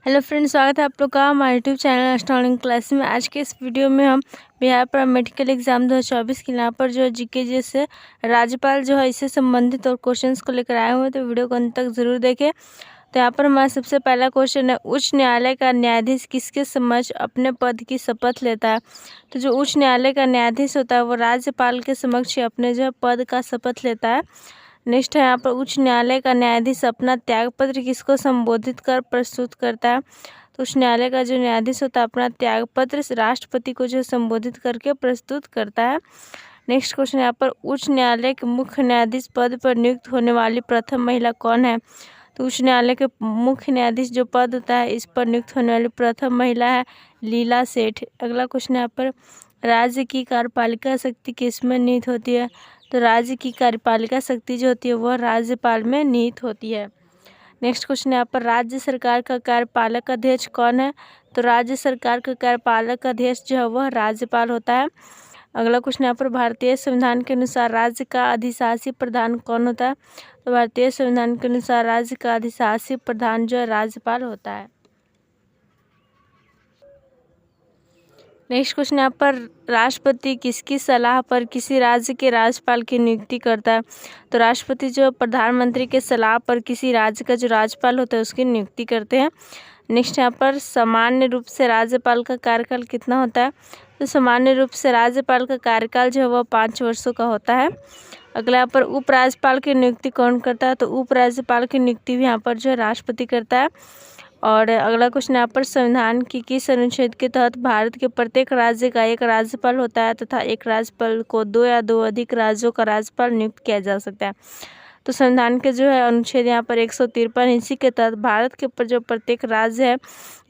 Hello friends, स्वागत है आप लोग का हमारे यूट्यूब चैनल एस्ट्रोनॉमिकल क्लास में। आज के इस वीडियो में हम बिहार पैरामेडिकल एग्जाम 2024 के यहाँ पर जो है जीके जैसे राज्यपाल जो है इससे संबंधित और क्वेश्चंस को लेकर आए हुए हैं, तो वीडियो को अंत तक जरूर देखें। तो यहाँ पर हमारा सबसे पहला क्वेश्चन है, उच्च न्यायालय का न्यायाधीश किसके समक्ष अपने पद की शपथ लेता है। तो जो उच्च न्यायालय का न्यायाधीश होता है वो राज्यपाल के समक्ष अपने जो है पद का शपथ लेता है। नेक्स्ट है यहाँ पर, उच्च न्यायालय का न्यायाधीश अपना त्यागपत्र किसको संबोधित कर प्रस्तुत करता है। तो उच्च न्यायालय का जो न्यायाधीश होता है अपना त्यागपत्र राष्ट्रपति को जो संबोधित करके प्रस्तुत करता है। नेक्स्ट क्वेश्चन यहाँ पर, उच्च न्यायालय के मुख्य न्यायाधीश पद पर नियुक्त होने वाली प्रथम महिला कौन है। तो उच्च न्यायालय के मुख्य न्यायाधीश जो पद होता है इस पर नियुक्त होने वाली प्रथम महिला है लीला सेठ। अगला क्वेश्चन यहाँ पर, राज्य की कार्यपालिका शक्ति किस में निहित होती है। तो राज्य की कार्यपालिका शक्ति जो होती है वह राज्यपाल में निहित होती है। नेक्स्ट क्वेश्चन यहाँ पर, राज्य सरकार का कार्यपालक अध्यक्ष कौन है। तो राज्य सरकार का कार्यपालक अध्यक्ष जो है वह राज्यपाल होता है। अगला क्वेश्चन यहाँ पर, भारतीय संविधान के अनुसार राज्य का अधिशासी प्रधान कौन होता है। तो भारतीय संविधान के अनुसार राज्य का अधिशासी प्रधान जो है राज्यपाल होता है। नेक्स्ट क्वेश्चन यहाँ पर, राष्ट्रपति किसकी सलाह पर किसी राज्य के राज्यपाल की नियुक्ति करता है। तो राष्ट्रपति जो प्रधानमंत्री के सलाह पर किसी राज्य का जो राज्यपाल होता है उसकी नियुक्ति करते हैं। नेक्स्ट यहाँ पर, सामान्य रूप से राज्यपाल का कार्यकाल कितना होता है। तो सामान्य रूप से राज्यपाल का कार्यकाल जो है वह 5 वर्षों का होता है। अगला यहाँ पर, उपराज्यपाल की नियुक्ति कौन करता है। तो उपराज्यपाल की नियुक्ति भी यहाँ पर जो है राष्ट्रपति करता है। और अगला क्वेश्चन यहाँ पर, संविधान की किस अनुच्छेद के तहत भारत के प्रत्येक राज्य का एक राज्यपाल होता है तथा एक राज्यपाल को 2 या 2 अधिक राज्यों का राज्यपाल नियुक्त किया जा सकता है। तो संविधान के जो है अनुच्छेद यहाँ पर 153 इसी के तहत भारत के ऊपर जो प्रत्येक राज्य है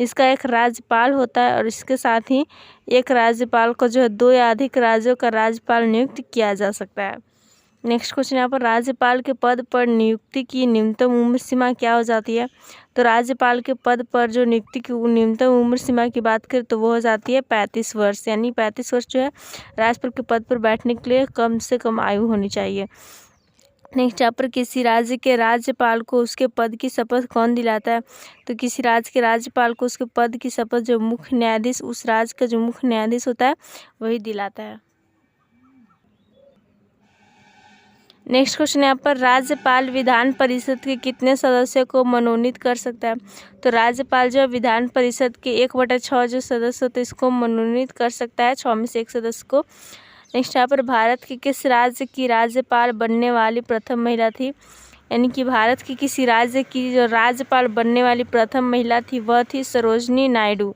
इसका एक राज्यपाल होता है और इसके साथ ही एक राज्यपाल को जो है 2 या अधिक राज्यों का राज्यपाल नियुक्त किया जा सकता है। नेक्स्ट क्वेश्चन यहाँ पर, राज्यपाल के पद पर नियुक्ति की न्यूनतम उम्र सीमा क्या हो जाती है। तो राज्यपाल के पद पर जो नियुक्ति की न्यूनतम उम्र सीमा की बात करें तो वो हो जाती है 35 वर्ष। यानी 35 वर्ष जो है राज्यपाल के पद पर बैठने के लिए कम से कम आयु होनी चाहिए। नेक्स्ट यहाँ पर, किसी राज्य के राज्यपाल को उसके पद की शपथ कौन दिलाता है। तो किसी राज्य के राज्यपाल को उसके पद की शपथ जो मुख्य न्यायाधीश, उस राज्य का जो मुख्य न्यायाधीश होता है वही दिलाता है। नेक्स्ट क्वेश्चन यहाँ पर, राज्यपाल विधान परिषद के कितने सदस्यों को मनोनीत कर सकता है। तो राज्यपाल जो विधान परिषद के 1/6 जो सदस्य होते हैं इसको मनोनीत कर सकता है, 6 में से 1 सदस्य को। नेक्स्ट यहाँ पर, भारत के किस राज्य की राज्यपाल बनने वाली प्रथम महिला थी। यानी कि भारत की किसी राज्य की जो राज्यपाल बनने वाली प्रथम महिला थी वह थी सरोजनी नायडू।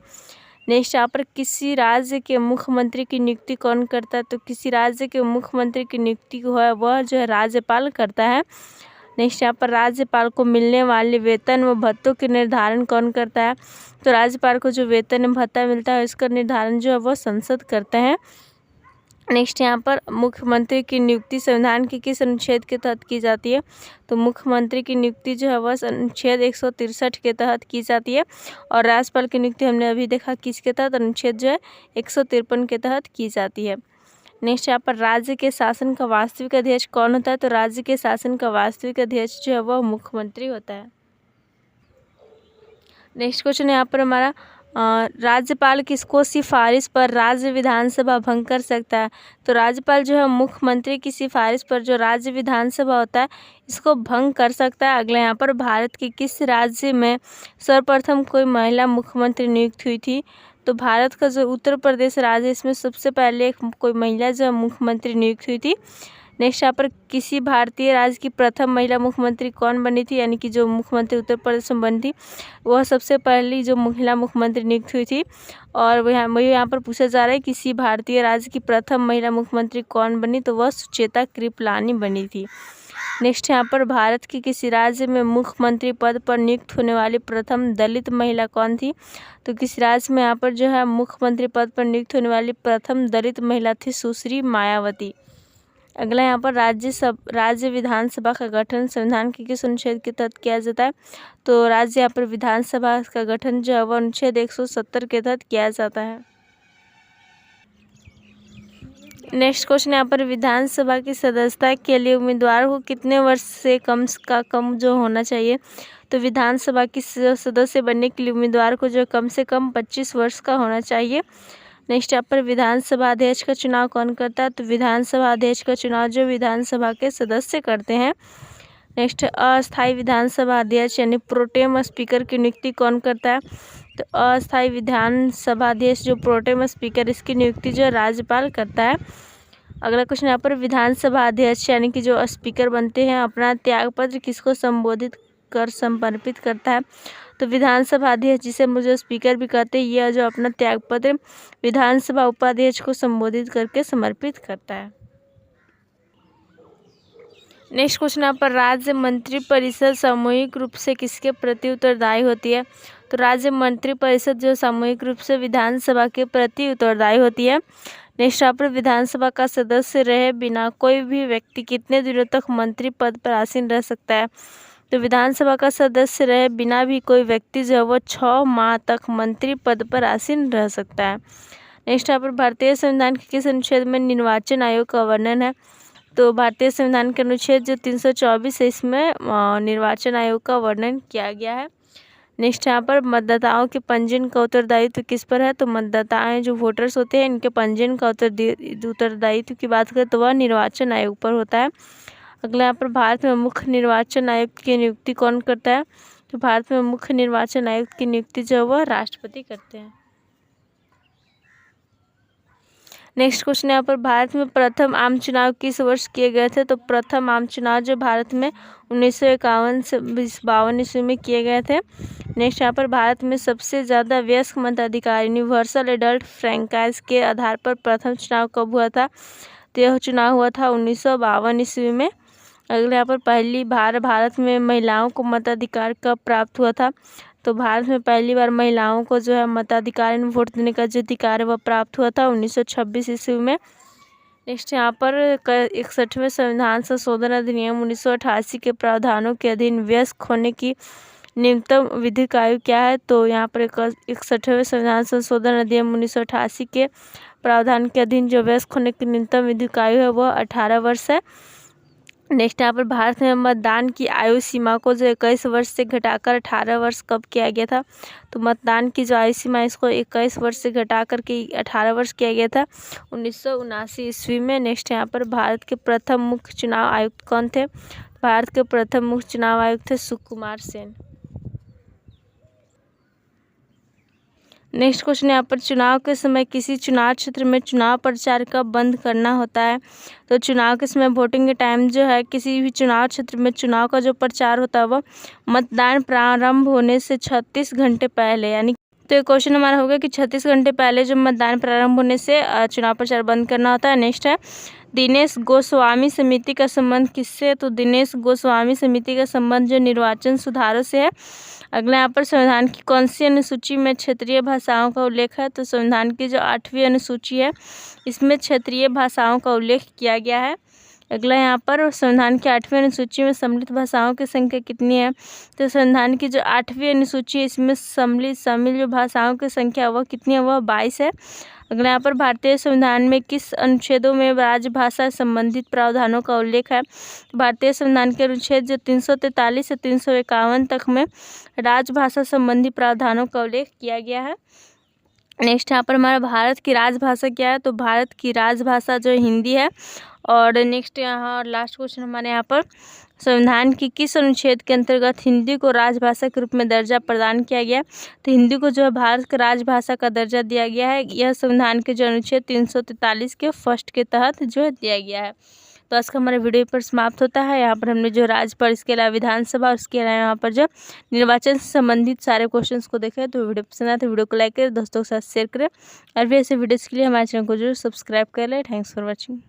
नेक्स्ट यहाँ पर, किसी राज्य के मुख्यमंत्री की नियुक्ति कौन करता है। तो किसी राज्य के मुख्यमंत्री की नियुक्ति को है वह जो है राज्यपाल करता है। नेक्स्ट यहाँ पर, राज्यपाल को मिलने वाले वेतन व भत्तों के निर्धारण कौन करता है। तो राज्यपाल को जो वेतन एवं भत्ता मिलता है इसका निर्धारण जो है वह संसद करते हैं। नेक्स्ट यहाँ पर, मुख्यमंत्री की नियुक्ति संविधान के किस अनुच्छेद के तहत की जाती है। तो मुख्यमंत्री की नियुक्ति जो है वह अनुच्छेद 163 के तहत की जाती है और राज्यपाल की नियुक्ति हमने अभी देखा किसके तहत, अनुच्छेद जो है 153 के तहत की जाती है। नेक्स्ट यहाँ पर, राज्य के शासन का वास्तविक अध्यक्ष कौन होता है। तो राज्य के शासन का वास्तविक अध्यक्ष जो है वह मुख्यमंत्री होता है। नेक्स्ट क्वेश्चन यहाँ पर हमारा, राज्यपाल किसको सिफारिश पर राज्य विधानसभा भंग कर सकता है। तो राज्यपाल जो है मुख्यमंत्री की सिफारिश पर जो राज्य विधानसभा होता है इसको भंग कर सकता है। अगला यहाँ पर, भारत के किस राज्य में सर्वप्रथम कोई महिला मुख्यमंत्री नियुक्त हुई थी। तो भारत का जो उत्तर प्रदेश राज्य है इसमें सबसे पहले एक कोई महिला जो मुख्यमंत्री नियुक्त हुई थी। नेक्स्ट यहाँ पर, किसी भारतीय राज्य की प्रथम महिला मुख्यमंत्री कौन बनी थी। यानी कि जो मुख्यमंत्री उत्तर प्रदेश में बनी थी वह सबसे पहली जो महिला मुख्यमंत्री नियुक्त हुई थी। और वही यहाँ पर पूछा जा रहा है किसी भारतीय राज्य की प्रथम महिला मुख्यमंत्री कौन बनी, तो वह सुचेता कृपलानी बनी थी। नेक्स्ट यहाँ पर, भारत के किसी राज्य में मुख्यमंत्री पद पर नियुक्त होने वाली प्रथम दलित महिला कौन थी। तो किसी राज्य में यहाँ पर जो है मुख्यमंत्री पद पर नियुक्त होने वाली प्रथम दलित महिला थी सुश्री मायावती। अगला यहाँ पर, राज्य विधानसभा का गठन संविधान के किस अनुच्छेद के तहत किया जाता है। तो राज्य यहाँ पर विधानसभा का गठन जो है वह अनुच्छेद 170 के तहत किया जाता है। नेक्स्ट क्वेश्चन यहाँ पर, विधानसभा की सदस्यता के लिए उम्मीदवार को कितने वर्ष से कम का कम जो होना चाहिए। तो विधानसभा की सदस्य बनने के लिए उम्मीदवार को जो कम से कम 25 वर्ष का होना चाहिए। नेक्स्ट यहाँ पर विधानसभा अध्यक्ष का चुनाव कौन करता है? तो विधानसभा अध्यक्ष का चुनाव जो विधानसभा के सदस्य करते हैं। नेक्स्ट अस्थायी विधानसभा अध्यक्ष यानी प्रोटेम स्पीकर की नियुक्ति कौन करता है? तो अस्थायी विधानसभा अध्यक्ष जो प्रोटेम स्पीकर, इसकी नियुक्ति जो राज्यपाल करता है। अगला क्वेश्चन यहाँ पर विधानसभा अध्यक्ष यानी कि जो स्पीकर बनते हैं अपना त्यागपत्र किसको संबोधित कर समर्पित करता है? तो विधानसभा अध्यक्ष जिसे मुझे स्पीकर भी कहते हैं, यह जो अपना त्यागपत्र विधानसभा उपाध्यक्ष को संबोधित करके समर्पित करता है। नेक्स्ट क्वेश्चन यहाँ पर राज्य मंत्रिपरिषद सामूहिक रूप से किसके प्रति उत्तरदायी होती है? तो राज्य मंत्रिपरिषद जो सामूहिक रूप से विधानसभा के प्रति उत्तरदायी होती है। नेक्स्ट यहाँ पर विधानसभा का सदस्य रहे बिना कोई भी व्यक्ति कितने दिनों तक मंत्री पद पर आसीन रह सकता है? तो विधानसभा का सदस्य रहे बिना भी कोई व्यक्ति जो है वो 6 माह तक मंत्री पद पर आसीन रह सकता है। नेक्स्ट यहाँ पर भारतीय संविधान के किस अनुच्छेद में निर्वाचन आयोग का वर्णन है? तो भारतीय संविधान के अनुच्छेद जो 324 है इसमें निर्वाचन आयोग का वर्णन किया गया है। नेक्स्ट यहाँ पर मतदाताओं के पंजीयन का उत्तरदायित्व किस पर है? तो मतदाताएं जो वोटर्स होते हैं इनके पंजीयन का उत्तरदायित्व की बात करें तो वह निर्वाचन आयोग पर होता है। अगला यहाँ पर भारत में मुख्य निर्वाचन आयुक्त की नियुक्ति कौन करता है? तो भारत में मुख्य निर्वाचन आयुक्त की नियुक्ति जो है वह राष्ट्रपति करते हैं। नेक्स्ट क्वेश्चन यहाँ पर भारत में प्रथम आम चुनाव किस वर्ष किए गए थे? तो प्रथम आम चुनाव जो भारत में 1951 से 52 ईस्वी में किए गए थे। नेक्स्ट यहाँ पर भारत में सबसे ज़्यादा वयस्क मताधिकार यूनिवर्सल एडल्ट फ्रैंचाइज के आधार पर प्रथम चुनाव कब हुआ था? तो यह चुनाव हुआ था 1952 ईस्वी में। अगले यहाँ पर पहली बार भारत में महिलाओं को मताधिकार कब प्राप्त हुआ था? तो भारत में पहली बार महिलाओं को जो है मताधिकार वोट देने का जो अधिकार है वह प्राप्त हुआ था 1926 ईस्वी में। नेक्स्ट यहाँ पर 61वें संविधान संशोधन अधिनियम 1988 के प्रावधानों के अधीन वयस्क होने की न्यूनतम विधिक आयु क्या है? तो यहाँ पर 61वें संविधान संशोधन अधिनियम 1988 के प्रावधान के अधीन जो वयस्क होने की न्यूनतम विधिक आयु है वह 18 वर्ष है। नेक्स्ट यहाँ पर भारत में मतदान की आयु सीमा को जो 21 वर्ष से घटाकर 18 वर्ष कब किया गया था? तो मतदान की जो आयु सीमा इसको 21 वर्ष से घटाकर के 18 वर्ष किया गया था 1979 ईस्वी में। नेक्स्ट यहाँ पर भारत के प्रथम मुख्य चुनाव आयुक्त कौन थे? भारत के प्रथम मुख्य चुनाव आयुक्त थे सुकुमार सेन। नेक्स्ट क्वेश्चन यहाँ पर चुनाव के समय किसी चुनाव क्षेत्र में चुनाव प्रचार कब बंद करना होता है? तो चुनाव के समय वोटिंग के टाइम जो है किसी भी चुनाव क्षेत्र में चुनाव का जो प्रचार होता है वह मतदान प्रारंभ होने से 36 घंटे पहले, यानी तो ये क्वेश्चन हमारा होगा कि 36 घंटे पहले जो मतदान प्रारंभ होने से चुनाव प्रचार बंद करना होता है। नेक्स्ट है दिनेश गोस्वामी समिति का संबंध किससे? तो दिनेश गोस्वामी समिति का संबंध जो निर्वाचन सुधारों से है। अगला यहाँ पर संविधान की कौन सी अनुसूची में क्षेत्रीय भाषाओं का उल्लेख है? तो संविधान की जो 8वीं अनुसूची है इसमें क्षेत्रीय भाषाओं का उल्लेख किया गया है। अगला यहाँ पर संविधान की 8वीं अनुसूची में सम्मिलित भाषाओं की संख्या कितनी है? तो संविधान की जो 8वीं अनुसूची है इसमें शामिल जो भाषाओं की संख्या वह कितनी है? वह 22 है। अगला यहाँ पर भारतीय संविधान में किस अनुच्छेदों में राजभाषा संबंधित प्रावधानों का उल्लेख है? भारतीय संविधान के अनुच्छेद जो 343 से 351 तक में राजभाषा संबंधी प्रावधानों का उल्लेख किया गया है। नेक्स्ट यहाँ पर हमारा भारत की राजभाषा क्या है? तो भारत की राजभाषा जो हिंदी है। और नेक्स्ट यहाँ लास्ट क्वेश्चन हमारे यहाँ पर संविधान की किस अनुच्छेद के अंतर्गत हिंदी को राजभाषा के रूप में दर्जा प्रदान किया गया? तो हिंदी को जो है भारत की राजभाषा का दर्जा दिया गया है। यह संविधान के जो अनुच्छेद 343 के फर्स्ट के तहत जो है दिया गया है। तो आज का हमारा वीडियो पर समाप्त होता है। यहाँ पर हमने जो राज्यपाल, इसके अलावा विधानसभा और इसके अलावा यहाँ पर जो निर्वाचन से संबंधित सारे क्वेश्चंस को देखें। तो वीडियो पसंद आए तो वीडियो को लाइक करें, दोस्तों के साथ शेयर करें और भी ऐसे वीडियोज़ के लिए हमारे चैनल को जरूर सब्सक्राइब कर लें। Thanks for watching.